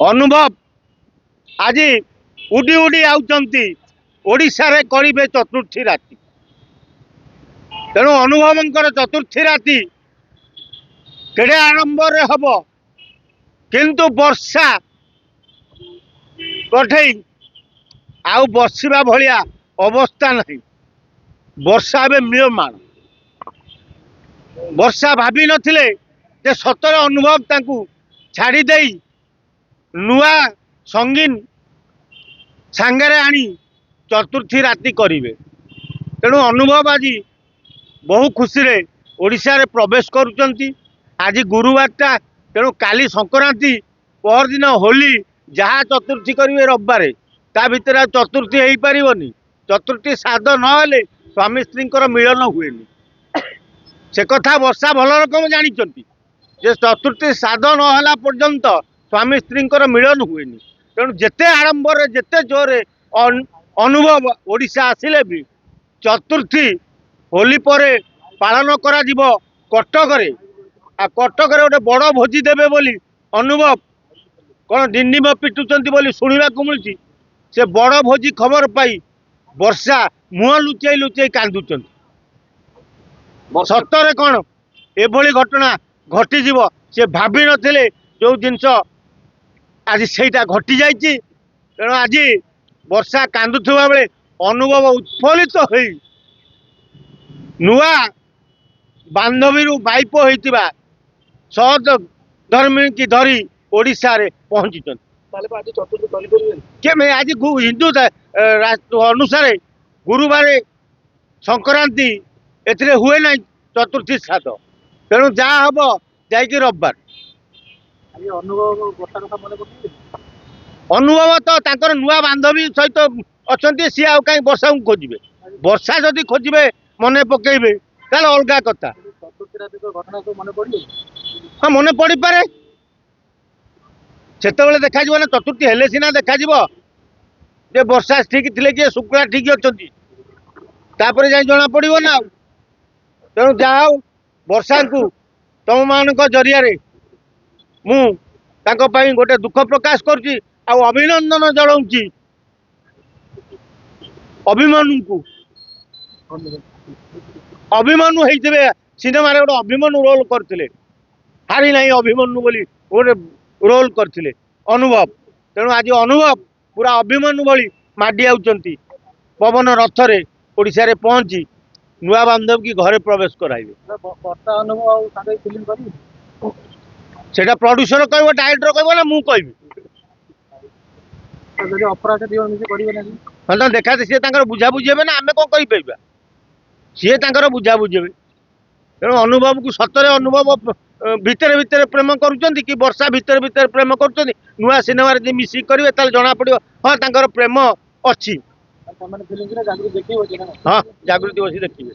अनुभव आज उड़ी उड़ी आउचंती ओडिशा रे करिबे चतुर्थी राति तेणु अनुभवंकर चतुर्थी राति केड़े आरंभ रे हब किंतु वर्षा कठेई आउ बसिबा भलिया अवस्था नहीं। वर्षा ए मिलमाण वर्षा भाभी नथिले जे सतर अनुभव तांकू छाड़ी देई नुआ संगीन सांगरे आनी चतुर्थी राति करिवे। तेणु अनुभव आज बहु खुशी रे ओडिशा रे प्रवेश करुचंती। आज गुरुवारटा तेणु काली संक्रांति पर दिन होली जहाँ चतुर्थी करिवे रविवार ता भितर चतुर्थी हो पारिबनी। चतुर्थी साध नहेले स्वामी स्त्री मिलन हुएनी से कथा वर्षा भल रकम जानी जे चतुर्थी साध नहला पर्यंत स्वामी स्त्री मिलन हुएनी। तेणु जेते आरंभ जेते जोरे अनुभव ओडिशा आसिले भी चतुर्थी होली परे पालन करा जिवो कटक रे। आ कटक रे गोटे बड़ भोजी देबे बोली अनुभव कौन डिंडिम पिटुचंती बोली शुणा मिलूँ। से बड़ भोजी खबर पाई वर्षा मुह लुचई लुचई कांदुचंती। सतरे कौन एभली घटना घटी से भाभी नथिले जो जिनस आज सेटा घटी जाइए। तेणु आज वर्षा कांदुवा बेले अनुभव उत्फुल्लित हो नुआ बांधवी बाइप होता सहज धर्मी की धरी ओडिशा रे पहुंची केमे आज हिंदू अनुसार गुरुवार संक्रांति एथिरे हुए ना चतुर्थी श्राद्ध। तेणु जहाँ हम जा रविवार अनुभव तो तांकर नुआ बांधवी सहित अच्छा सी आउ कहीं वर्षा को खोजे वर्षा जदि खोजे मन पकेबे ताल अलग कथा। हाँ मन पड़ पारे सेतबेले देखा ना चतुर्थी हेले सीना देखा जे वर्षा ठीक थिले कि शुक्ला ठीक अच्छी तापर जाई जना पड़ो ना। तेणु जहाँ वर्षा को तुम मान जरिया मु गोटे दुख प्रकाश करुच्ची अभिनंदन जनाऊँगी अभिमन्यु को। अभिमन्यु होते सिनेमा गोटे अभिमन्यु रोल करते हारी ना अभिमन्यु बोली गोटे रोल करते अनुभव। तेणु आज अनुभव पूरा अभिमन्यु भली माडी आउचंती पवन रथ रे ओडिशा रे पहुंची नुआ बांधव की घरे प्रवेश कराइबे। सेटा प्रोड्यूसर कहबो डायरेक्टर कहबो ना मु कहबी हाँ देखा सी बुझा बुझेबे ना आमे कौन कहि पाइबा सी बुझा बुझेबे। तेणु अनुभव को सतरे अनुभव भितर भितर प्रेम करुचंती कि वर्षा भितर भितर प्रेम करुचंती नुआ सिनेमा रे मिसिक करिवे ताल जना पड़ियो हाँ तांकर प्रेम अच्छी। हाँ जागृति बसी देखिए।